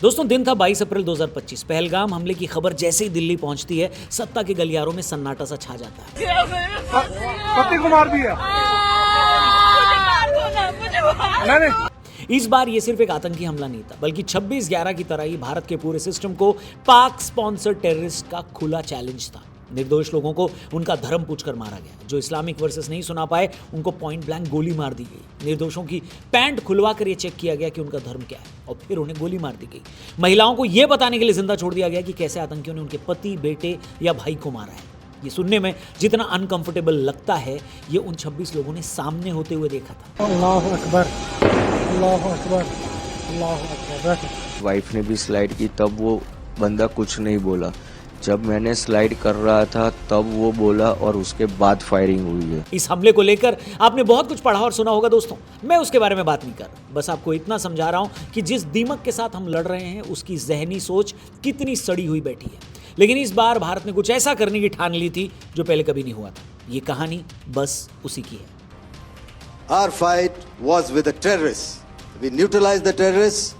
दोस्तों दिन था 22 अप्रैल 2025। पहलगाम हमले की खबर जैसे ही दिल्ली पहुंचती है, सत्ता के गलियारों में सन्नाटा सा छा जाता है। पति को मार दिया। इस बार ये सिर्फ एक आतंकी हमला नहीं था, बल्कि 26/11 की तरह ही भारत के पूरे सिस्टम को पाक स्पॉन्सर्ड टेररिस्ट का खुला चैलेंज था। निर्दोष लोगों को उनका धर्म पूछकर मारा गया। जो इस्लामिक वर्सेस नहीं सुना पाए उनको पॉइंट ब्लैंक गोली मार दी गई। निर्दोषों की पैंट खुलवा कर ये चेक किया गया कि उनका धर्म क्या है, और फिर उन्हें गोली मार दी गई। महिलाओं को यह बताने के लिए जिंदा छोड़ दिया गया कि कैसे आतंकियों ने उनके पति, बेटे या भाई को मारा है। ये सुनने में जितना अनकंफर्टेबल लगता है, ये उन 26 लोगों ने सामने होते हुए देखा था। अल्लाह अकबर, अल्लाह अकबर, अल्लाह अकबर। वाइफ ने भी स्लाइड की, तब वो बंदा कुछ नहीं बोला। जब मैंने स्लाइड कर रहा था तब वो बोला, और उसके बाद फायरिंग हुई है। इस हमले को लेकर आपने बहुत कुछ पढ़ा और सुना होगा दोस्तों। मैं उसके बारे में बात नहीं कर रहा, बस आपको इतना समझा रहा हूं कि जिस दीमक के साथ हम लड़ रहे हैं उसकी जहनी सोच कितनी सड़ी हुई बैठी है। लेकिन इस बार भारत ने कुछ ऐसा करने की ठान ली थी जो पहले कभी नहीं हुआ था। ये कहानी बस उसी की है। Our fight was with the terrorists. We neutralized the terrorists.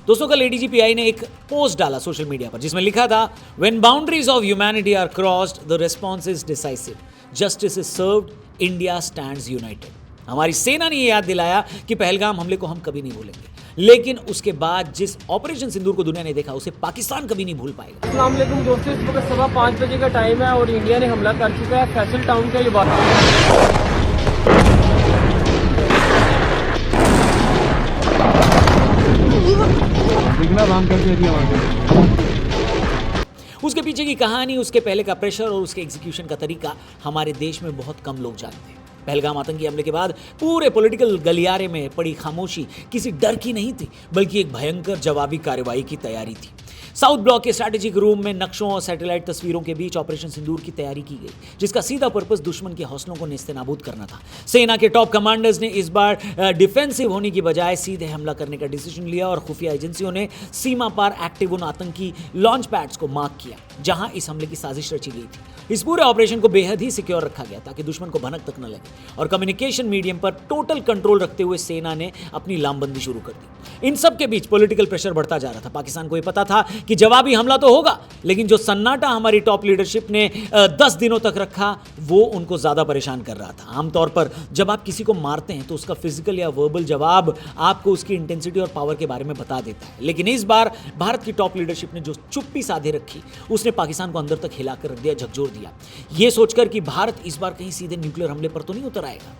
दोस्तों कल एडीजीपीआई ने एक पोस्ट डाला सोशल मीडिया पर, जिसमें लिखा था, When boundaries of humanity are crossed, the response is decisive. Justice is served. India stands united. हमारी सेना ने यह याद दिलाया कि पहलगाम हमले को हम कभी नहीं भूलेंगे, लेकिन उसके बाद जिस ऑपरेशन सिंदूर को दुनिया ने देखा उसे पाकिस्तान कभी नहीं भूल पाएगा। अस्सलाम वालेकुम दोस्तों, इस वक्त 5:15 बजे का टाइम है और इंडिया ने हमला कर चुका है फैसल टाउन के इलाके। उसके पीछे की कहानी, उसके पहले का प्रेशर और उसके एग्जीक्यूशन का तरीका हमारे देश में बहुत कम लोग जानते हैं। पहलगाम आतंकी हमले के बाद पूरे पॉलिटिकल गलियारे में पड़ी खामोशी किसी डर की नहीं थी, बल्कि एक भयंकर जवाबी कार्रवाई की तैयारी थी। साउथ ब्लॉक के स्ट्रैटेजिक रूम में नक्शों और सैटेलाइट तस्वीरों के बीच ऑपरेशन सिंदूर की तैयारी की गई, जिसका सीधा पर्पस दुश्मन के हौसलों को नेस्तनाबूद करना था। सेना के टॉप कमांडर्स ने इस बार डिफेंसिव होने की बजाय सीधे हमला करने का डिसीजन लिया, और खुफिया एजेंसियों ने सीमा पार एक्टिव उन आतंकी लॉन्च पैड्स को मार्क किया जहां इस हमले की साजिश रची गई थी। इस पूरे ऑपरेशन को बेहद ही सिक्योर रखा गया ताकि दुश्मन को भनक तक न लगे, और कम्युनिकेशन मीडियम पर टोटल कंट्रोल रखते हुए सेना ने अपनी लामबंदी शुरू कर दी। इन सब के बीच पॉलिटिकल प्रेशर बढ़ता जा रहा था। पाकिस्तान को यह पता था कि जवाबी हमला तो होगा, लेकिन जो सन्नाटा हमारी टॉप लीडरशिप ने 10 दिनों तक रखा वो उनको ज्यादा परेशान कर रहा था। आमतौर पर जब आप किसी को मारते हैं तो उसका फिजिकल या वर्बल जवाब आपको उसकी इंटेंसिटी और पावर के बारे में बता देता है, लेकिन इस बार भारत की टॉप लीडरशिप ने जो चुप्पी साधे रखी, उसने पाकिस्तान को अंदर तक हिलाकर रख दिया, झकझोर दिया, यह सोचकर कि भारत इस बार कहीं सीधे न्यूक्लियर हमले पर तो नहीं उतर आएगा।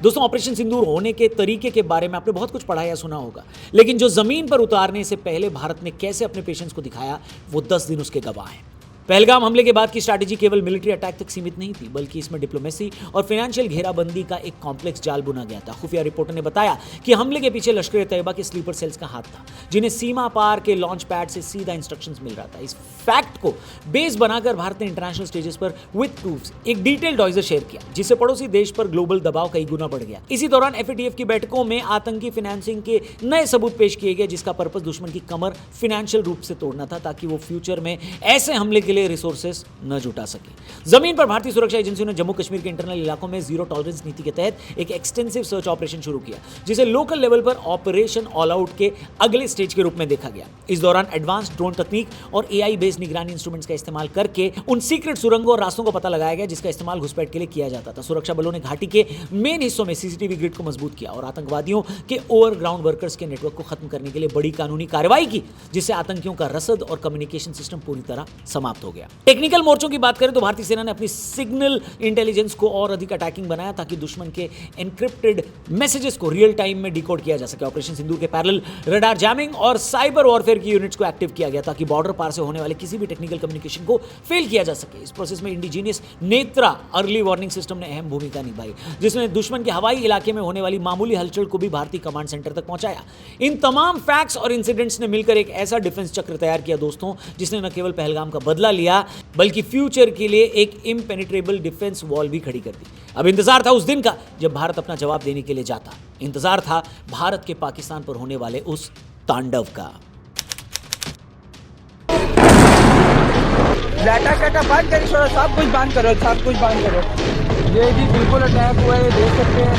दोस्तों ऑपरेशन सिंदूर होने के तरीके के बारे में आपने बहुत कुछ पढ़ा या सुना होगा, लेकिन जो जमीन पर उतारने से पहले भारत ने कैसे अपने पेशेंस को दिखाया, वो 10 दिन उसके गवाह हैं। पहलगाम हमले के बाद की स्ट्रैटेजी केवल मिलिट्री अटैक तक सीमित नहीं थी, बल्कि इसमें डिप्लोमेसी और फाइनेंशियल घेराबंदी का एक कॉम्प्लेक्स जाल बुना गया था। खुफिया रिपोर्टर ने बताया कि हमले के पीछे लश्कर तैयबा के स्लीपर सेल्स का हाथ था, जिन्हें सीमा पार के लॉन्च पैड से सीधा इंस्ट्रक्शंस मिल रहा था। इस फैक्ट को बेस बनाकर भारत ने इंटरनेशनल स्टेजेस पर विद प्रूफ्स एक डिटेल्ड डॉइजर शेयर किया, जिससे पड़ोसी देश पर ग्लोबल दबाव कई गुना बढ़ गया। इसी दौरान एफएटीएफ की बैठकों में आतंकी फाइनेंसिंग के नए सबूत पेश किए गए, जिसका पर्पस दुश्मन की कमर फाइनेंशियल रूप से तोड़ना था, ताकि वो फ्यूचर में ऐसे हमले के लिए रिसोर्सेस न जुटा सके। जमीन पर भारतीय सुरक्षा एजेंसियों ने जम्मू कश्मीर के इंटरनल इलाकों में जीरो टॉलरेंस नीति के तहत एक एक्सटेंसिव सर्च ऑपरेशन शुरू किया, जिसे लोकल लेवल पर ऑपरेशन ऑल आउट के अगले स्टेज के रूप में देखा गया। इस दौरान एडवांस ड्रोन तकनीक और एआई बेस्ड निगरानी इंस्ट्रूमेंट्स का इस्तेमाल करके उन सीक्रेट सुरंगों और रास्तों का पता लगाया गया, जिसका इस्तेमाल घुसपैठ के लिए किया जाता था। सुरक्षा बलों ने घाटी के मेन हिस्सों में सीसीटीवी ग्रिड को मजबूत किया और आतंकवादियों के ओवरग्राउंड वर्कर्स के नेटवर्क को खत्म करने के लिए बड़ी कानूनी कार्रवाई की, जिससे आतंकियों का रसद और कम्युनिकेशन सिस्टम पूरी तरह समाप्त हो गया। टेक्निकल मोर्चों की बात करें तो भारतीय सेना ने अपनी सिग्नल इंटेलिजेंस को और अधिक अटैकिंग बनाया, ताकि दुश्मन के एनक्रिप्टेड मैसेजेस को रियल टाइम में डिकोड किया जा सके। ऑपरेशन सिंदूर के पैरेलल रडार जैमिंग और साइबर वॉरफेयर की यूनिट्स को एक्टिव किया गया, ताकि बॉर्डर पार से होने वाले किसी भी टेक्निकल कम्युनिकेशन को फेल किया जा सके। इस प्रोसेस में indigenous Netra early warning system ने अहम भूमिका निभाई, जिसमें दुश्मन के हवाई इलाके में होने वाली मामूली हलचल को भी भारतीय कमांड सेंटर तक पहुंचाया। इन तमाम फैक्ट्स और इंसिडेंट्स ने मिलकर एक ऐसा डिफेंस चक्र तैयार किया दोस्तों, जिसने न केवल पहलगाम का बदला लिया, बल्कि फ्यूचर के लिए एक इम्पेनिट्रेबल डिफेंस वॉल भी खड़ी कर दी। अब इंतजार था उस दिन का जब भारत अपना जवाब देने के लिए जाता। इंतजार था भारत के पाकिस्तान पर होने वाले उस तांडव का। डाटा काटा बंद करो, सब कुछ बंद करो, सब कुछ बंद करो। ये जी बिल्कुल अटैक हुआ है, ये देख सकते हैं।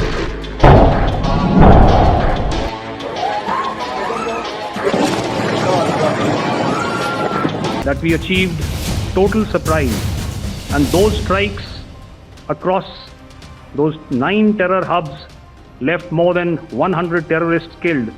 that we achieved total surprise, and those strikes across those 9 terror hubs left more than 100 terrorists killed.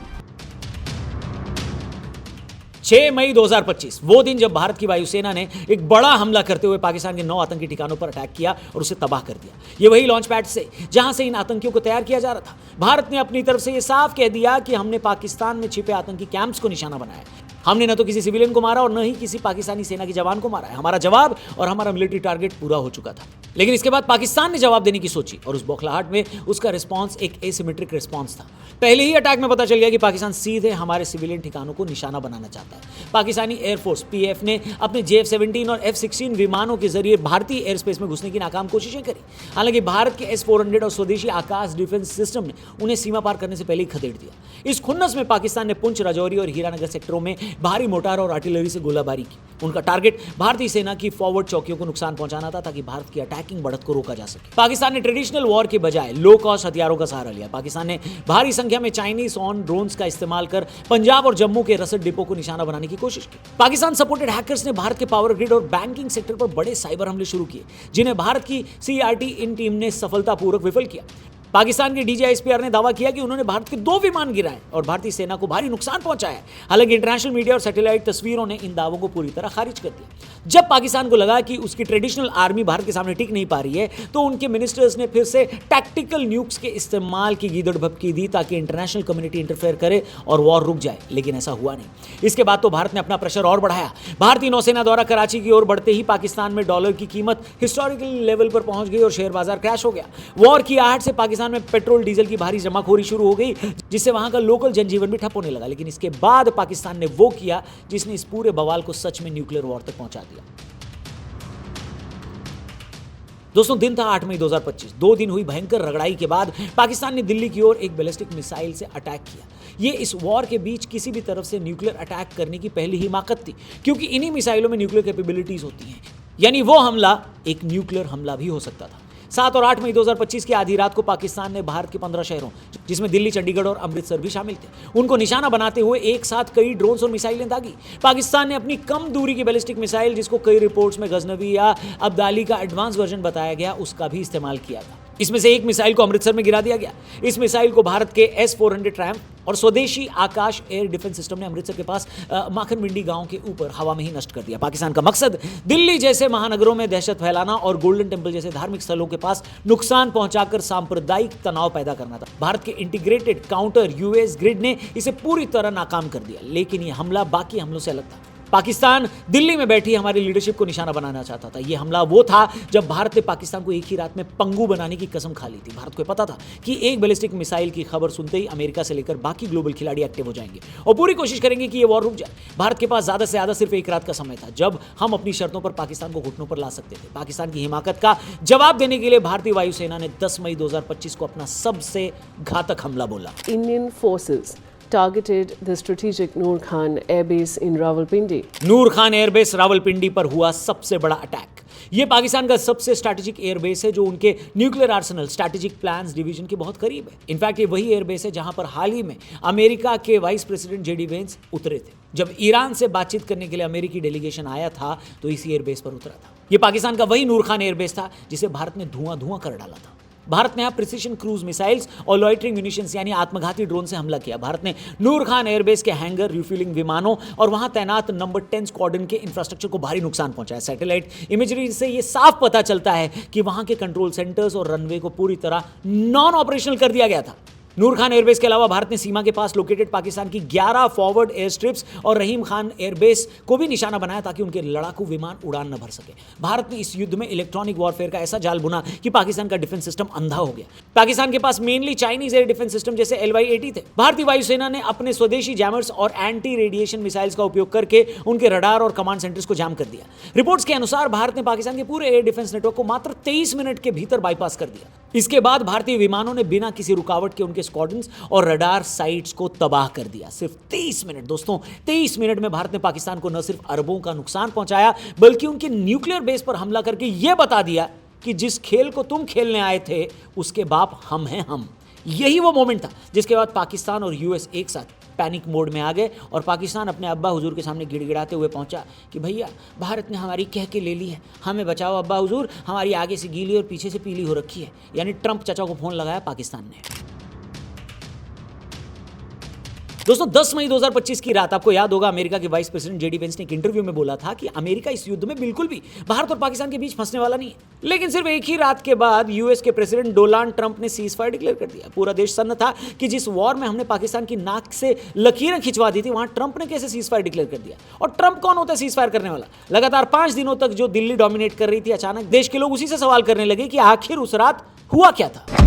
6 मई 2025 वो दिन जब भारत की वायुसेना ने एक बड़ा हमला करते हुए पाकिस्तान के 9 आतंकी ठिकानों पर अटैक किया और उसे तबाह कर दिया। ये वही लॉन्च पैड से जहां से इन आतंकियों को तैयार किया जा रहा था। भारत ने अपनी तरफ से ये साफ कह दिया कि हमने पाकिस्तान में छिपे आतंकी कैंप्स को निशाना बनाया। हमने न तो किसी सिविलियन को मारा और न ही किसी पाकिस्तानी सेना के जवान को मारा है। हमारा जवाब और हमारा मिलिट्री टारगेट पूरा हो चुका था। लेकिन इसके बाद पाकिस्तान ने जवाब देने की सोची और उस बौखलाहट में उसका रिस्पांस एक एसिमेट्रिक रिस्पांस था। पहले ही अटैक में पता चल गया कि पाकिस्तान सीधे हमारे सिविलियन ठिकानों को निशाना बनाना चाहता है। पाकिस्तानी एयरफोर्स पीएफ ने अपने JF-17 और F-16 विमानों के जरिए भारतीय एयर स्पेस में घुसने की नाकाम कोशिशें करी। हालांकि भारत के S-400 और स्वदेशी आकाश डिफेंस सिस्टम ने उन्हें सीमा पार करने से पहले ही खदेड़ दिया। इस खुन्नस में पाकिस्तान ने पुंछ, राजौरी और हीरानगर सेक्टरों में भारी मोटार और आर्टिलरी से गोलाबारी की। उनका टारगेट भारतीय सेना की फॉरवर्ड चौकियों को नुकसान पहुंचाना था ताकि भारत की अटैकिंग बढ़त को रोका जा सके। पाकिस्तान ने ट्रेडिशनल वॉर के बजाय लो कॉस्ट हथियारों का सहारा लिया। पाकिस्तान ने भारी संख्या में चाइनीज ऑन ड्रोन्स का इस्तेमाल कर पंजाब और जम्मू के रसद डिपो को निशाना बनाने की कोशिश की। पाकिस्तान सपोर्टेड हैकर्स ने भारत के पावर ग्रिड और बैंकिंग सेक्टर पर बड़े साइबर हमले शुरू किए, जिन्हें भारत की CRT इन टीम ने सफलतापूर्वक विफल किया। पाकिस्तान के DGISPR ने दावा किया कि उन्होंने भारत के 2 विमान गिराए और भारतीय सेना को भारी नुकसान पहुंचाया। हालांकि इंटरनेशनल मीडिया और सैटेलाइट तस्वीरों ने इन दावों को पूरी तरह खारिज कर दिया। जब पाकिस्तान को लगा कि उसकी ट्रेडिशनल आर्मी भारत के सामने टिक नहीं पा रही है, तो उनके मिनिस्टर्स ने फिर से टैक्टिकल न्यूक्स के इस्तेमाल की गीदड़ भपकी दी ताकि इंटरनेशनल कम्युनिटी इंटरफेयर करे और वॉर रुक जाए। लेकिन ऐसा हुआ नहीं। इसके बाद तो भारत ने अपना प्रेशर और बढ़ाया। भारतीय नौसेना द्वारा कराची की ओर बढ़ते ही पाकिस्तान में डॉलर की कीमत हिस्टोरिकल लेवल पर पहुंच गई और शेयर बाजार क्रैश हो गया। वॉर की आहट से पाकिस्तान में पेट्रोल डीजल की भारी जमाखोरी शुरू हो गई, जिससे वहां का लोकल जनजीवन भी ठप होने लगा। लेकिन इसके बाद पाकिस्तान ने वो किया जिसने इस पूरे बवाल को सच में न्यूक्लियर वॉर तक पहुंचा दिया। दोस्तों, दिन था 8 मई 2025। 2 दिन हुई भयंकर रगड़ाई के बाद पाकिस्तान ने दिल्ली की ओर एक बैलिस्टिक मिसाइल से अटैक किया। ये इस वॉर के बीच किसी भी तरफ से न्यूक्लियर अटैक करने की पहली हिमाकत थी, क्योंकि इन्हीं मिसाइलों में न्यूक्लियर कैपेबिलिटीज होती हैं। यानी वो हमला एक न्यूक्लियर हमला भी हो सकता था। 7 और 8 मई 2025 की आधी रात को पाकिस्तान ने भारत के 15 शहरों, जिसमें दिल्ली, चंडीगढ़ और अमृतसर भी शामिल थे, उनको निशाना बनाते हुए एक साथ कई ड्रोन्स और मिसाइलें दागी। पाकिस्तान ने अपनी कम दूरी की बैलिस्टिक मिसाइल, जिसको कई रिपोर्ट्स में गजनवी या अब्दाली का एडवांस वर्जन बताया गया, उसका भी इस्तेमाल किया था। इसमें से एक मिसाइल को अमृतसर में गिरा दिया गया। इस मिसाइल को भारत के S-400 ट्रायम्फ और स्वदेशी आकाश एयर डिफेंस सिस्टम ने अमृतसर के पास माखन मंडी गांव के ऊपर हवा में ही नष्ट कर दिया। पाकिस्तान का मकसद दिल्ली जैसे महानगरों में दहशत फैलाना और गोल्डन टेम्पल जैसे धार्मिक स्थलों के पास नुकसान पहुंचाकर सांप्रदायिक तनाव पैदा करना था। भारत के इंटीग्रेटेड काउंटर US ग्रिड ने इसे पूरी तरह नाकाम कर दिया। लेकिन यह हमला बाकी हमलों से अलग था। पाकिस्तान दिल्ली में बैठी हमारी लीडरशिप को निशाना बनाना चाहता था। यह हमला वो था जब भारत ने पाकिस्तान को एक ही रात में पंगु बनाने की कसम खा ली थी। भारत को पता था कि एक बैलिस्टिक मिसाइल की खबर सुनते ही अमेरिका से लेकर बाकी ग्लोबल खिलाड़ी एक्टिव हो जाएंगे और पूरी कोशिश करेंगे कि यह वॉर रुक जाए। भारत के पास ज्यादा से ज्यादा सिर्फ एक रात का समय था, जब हम अपनी शर्तों पर पाकिस्तान को घुटनों पर ला सकते थे। पाकिस्तान की हिमाकत का जवाब देने के लिए भारतीय वायुसेना ने 10 मई 2025 को अपना सबसे घातक हमला बोला। Indian forces targeted the strategic Noor Khan Air Base in Rawalpindi. Noor Khan airbase Rawalpindi पर हुआ सबसे बड़ा अटैक। यह पाकिस्तान का सबसे स्ट्रैटेजिक एयरबेस है, जो उनके nuclear Arsenal strategic plans division के बहुत करीब है। इनफैक्ट ये वही एयरबेस है जहां पर हाल ही में अमेरिका के वाइस प्रेसिडेंट JD वेंस उतरे थे। जब ईरान से बातचीत करने के लिए अमेरिकी डेलीगेशन आया था, तो इसी एयरबेस पर उतरा था। यह पाकिस्तान का वही नूर खान एयरबेस था जिसे भारत ने धुआं कर डाला था। भारत ने यहां प्रिसिशन क्रूज मिसाइल्स और लॉइटरिंग म्यूनिशंस यानी आत्मघाती ड्रोन से हमला किया। भारत ने नूर खान एयरबेस के हैंगर, रिफ्यूलिंग विमानों और वहां तैनात नंबर 10 स्क्वाड्रन के इंफ्रास्ट्रक्चर को भारी नुकसान पहुंचाया। सैटेलाइट इमेजरी से यह साफ पता चलता है कि वहां के कंट्रोल सेंटर्स और रनवे को पूरी तरह नॉन ऑपरेशनल कर दिया गया था। नूर खान एयरबेस के अलावा भारत ने सीमा के पास लोकेटेड पाकिस्तान की 11 फॉरवर्ड एयर स्ट्रिप्स और रहीम खान एयरबेस को भी निशाना बनाया ताकि उनके लड़ाकू विमान उड़ान न भर सके। भारत ने इस युद्ध में इलेक्ट्रॉनिक वॉरफेयर का ऐसा जाल बुना कि पाकिस्तान का डिफेंस सिस्टम अंधा हो गया। पाकिस्तान के पास mainly Chinese air defence system जैसे LY-80 थे। भारतीय वायुसेना ने अपने स्वदेशी जैमर्स और एंटी रेडिएशन मिसाइल्स का उपयोग करके उनके रडार और कमांड सेंटर्स को जाम कर दिया। रिपोर्ट्स के अनुसार भारत ने पाकिस्तान के पूरे एयर डिफेंस नेटवर्क को मात्र 23 मिनट के भीतर बाईपास कर दिया। इसके बाद भारतीय विमानों ने बिना किसी रुकावट के उनके स्क्वाड्रन्स और रडार साइट्स को तबाह कर दिया। सिर्फ 23 मिनट दोस्तों, 23 मिनट में भारत ने पाकिस्तान को न सिर्फ अरबों का नुकसान पहुंचाया, बल्कि उनके न्यूक्लियर बेस पर हमला करके यह बता दिया कि जिस खेल को तुम खेलने आए थे उसके बाप हम हैं हम। यही वो मोमेंट था जिसके बाद पाकिस्तान और यूएस एक साथ पैनिक मोड में आ गए और पाकिस्तान अपने अब्बा हुजूर के सामने गिड़गिड़ाते हुए पहुंचा कि भैया भारत ने हमारी कह के ले ली है, हमें बचाओ अब्बा हुजूर, हमारी आगे से गीली और पीछे से पीली हो रखी है। यानी ट्रंप चाचा को फोन लगाया पाकिस्तान ने। दोस्तों 10 मई 2025 की रात आपको याद होगा अमेरिका के वाइस प्रेसिडेंट जेडी वेंस ने एक इंटरव्यू में बोला था कि अमेरिका इस युद्ध में बिल्कुल भी भारत और पाकिस्तान के बीच फंसने वाला नहीं है। लेकिन सिर्फ एक ही रात के बाद यूएस के प्रेसिडेंट डोनाल्ड ट्रंप ने सीज फायर डिक्लेयर कर दिया। पूरा देश सन्न था कि जिस वॉर में हमने पाकिस्तान की नाक से लकीरें खिंचवा दी थी वहां ट्रंप ने कैसे सीज फायर डिक्लेयर कर दिया। और ट्रंप कौन होता है सीज फायर करने वाला? लगातार 5 दिनों तक जो दिल्ली डोमिनेट कर रही थी, अचानक देश के लोग उसी से सवाल करने लगे कि आखिर उस रात हुआ क्या था।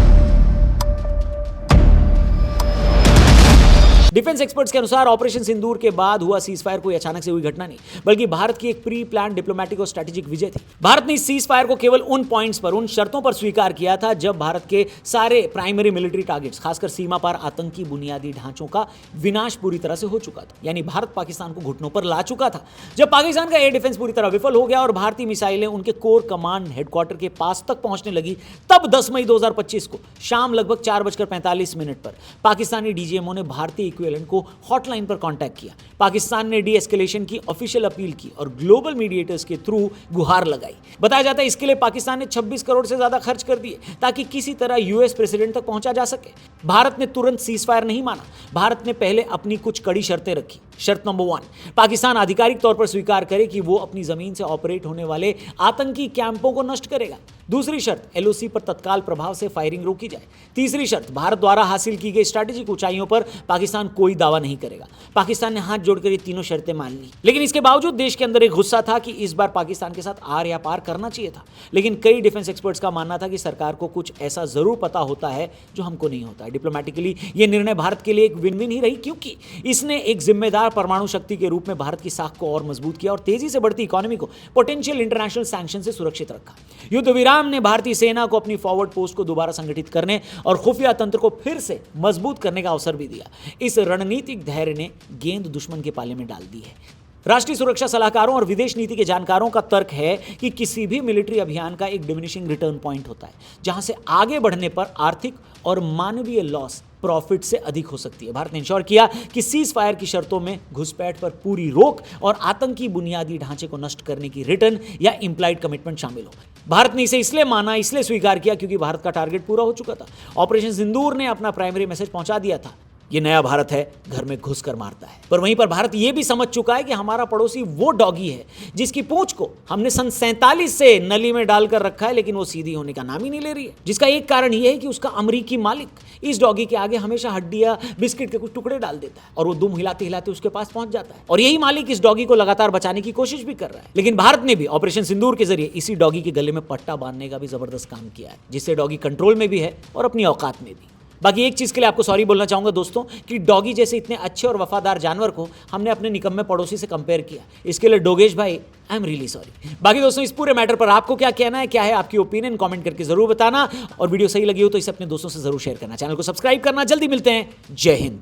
डिफेंस एक्सपर्ट्स के अनुसार ऑपरेशन सिंदूर के बाद हुआ सीज फायर कोई अचानक से हुई घटना नहीं, बल्कि भारत की एक प्री प्लान डिप्लोमेटिक और स्ट्रेटेजिक विजय थी। भारत ने इस सीज फायर को केवल उन पॉइंट्स पर, उन शर्तों पर स्वीकार किया था जब भारत के सारे प्राइमरी मिलिट्री टारगेट्स, खासकर सीमा पार आतंकी बुनियादी ढांचों का विनाश पूरी तरह से हो चुका था। यानी भारत पाकिस्तान को घुटनों पर ला चुका था। जब पाकिस्तान का एयर डिफेंस पूरी तरह विफल हो गया और भारतीय मिसाइलें उनके कोर कमांड हेडक्वार्टर के पास तक पहुंचने लगी, तब 10 मई 2025 को शाम लगभग 4:45 पर पाकिस्तानी डीजीएमओ ने भारतीय इक्विवेलेंट को हॉटलाइन पर कांटेक्ट किया। पाकिस्तान ने डी एस्केलेशन की ऑफिशियल अपील की और ग्लोबल मीडिएटर्स के थ्रू गुहार लगाई। बताया जाता है इसके लिए पाकिस्तान ने 26 करोड़ से ज्यादा खर्च कर दिए ताकि किसी तरह यूएस प्रेसिडेंट तक पहुंचा जा सके। भारत ने तुरंत सीज फायर नहीं माना। भारत ने पहले अपनी कुछ कड़ी शर्तें रखी। शर्त नंबर 1, पाकिस्तान आधिकारिक तौर पर स्वीकार करे कि वो अपनी जमीन से ऑपरेट होने वाले आतंकी कैंपों को नष्ट करेगा। दूसरी शर्त, एलओसी पर तत्काल प्रभाव से फायरिंग रोकी जाए। तीसरी शर्त, भारत द्वारा हासिल की गई स्ट्रैटेजिक ऊंचाइयों पर पाकिस्तान कोई दावा नहीं करेगा। पाकिस्तान ने हाथ जोड़कर ये तीनों शर्तें मान ली। लेकिन इसके बावजूद देश के अंदर एक गुस्सा था कि इस बार पाकिस्तान के साथ आर या पार करना चाहिए था। लेकिन कई डिफेंस एक्सपर्ट्स का मानना था कि सरकार को कुछ ऐसा जरूर पता होता है जो हमको नहीं होता है। डिप्लोमेटिकली ये निर्णय भारत के लिए एक विन विन ही रही, क्योंकि इसने एक जिम्मेदार परमाणु शक्ति के रूप में भारत की साख को और मजबूत किया और तेजी से बढ़ती इकोनॉमी को पोटेंशियल इंटरनेशनल सैंक्शन से सुरक्षित रखा। युद्ध विराम ने भारतीय सेना को अपनी फॉरवर्ड पोस्ट को दोबारा संगठित करने और खुफिया तंत्र को फिर से मजबूत करने का अवसर भी दिया। इस रणनीतिक धैर्य ने गेंद दुश्मन के पाले में डाल दी है। राष्ट्रीय सुरक्षा सलाहकारों और विदेश नीति के जानकारों का तर्क है कि किसी भी मिलिट्री अभियान का एक डिमिनिशिंग रिटर्न पॉइंट होता है, जहां से आगे बढ़ने पर आर्थिक और मानवीय लॉस प्रॉफिट से अधिक हो सकती है। भारत ने इंश्योर किया कि सीज फायर की शर्तों में घुसपैठ पर पूरी रोक और आतंकी बुनियादी ढांचे को नष्ट करने की रिटर्न या इंप्लाइड कमिटमेंट शामिल हो। भारत ने इसे इसलिए माना, इसलिए स्वीकार किया क्योंकि भारत का टारगेट पूरा हो चुका था। ऑपरेशन सिंदूर ने अपना प्राइमरी मैसेज पहुंचा दिया था, ये नया भारत है, घर में घुस कर मारता है। पर वहीं पर भारत ये भी समझ चुका है कि हमारा पड़ोसी वो डॉगी है जिसकी पूंछ को हमने सन 47 से नली में डालकर रखा है, लेकिन वो सीधी होने का नाम ही नहीं ले रही है। जिसका एक कारण ये है कि उसका अमरीकी मालिक इस डॉगी के आगे हमेशा हड्डियां, बिस्किट के कुछ टुकड़े डाल देता है और वो दुम हिलाते हिलाते उसके पास पहुंच जाता है। और यही मालिक इस डॉगी को लगातार बचाने की कोशिश भी कर रहा है। लेकिन भारत ने भी ऑपरेशन सिंदूर के जरिए इसी डॉगी के गले में पट्टा बांधने का भी जबरदस्त काम किया है, जिससे डॉगी कंट्रोल में भी है और अपनी औकात में भी। बाकी एक चीज के लिए आपको सॉरी बोलना चाहूंगा दोस्तों कि डॉगी जैसे इतने अच्छे और वफादार जानवर को हमने अपने निकम्मे पड़ोसी से कंपेयर किया। इसके लिए डोगेश भाई, आई एम रियली सॉरी। बाकी दोस्तों इस पूरे मैटर पर आपको क्या कहना है, क्या है आपकी ओपिनियन, कमेंट करके जरूर बताना। और वीडियो सही लगी हो तो इसे अपने दोस्तों से जरूर शेयर करना, चैनल को सब्सक्राइब करना। जल्दी मिलते हैं। जय हिंद।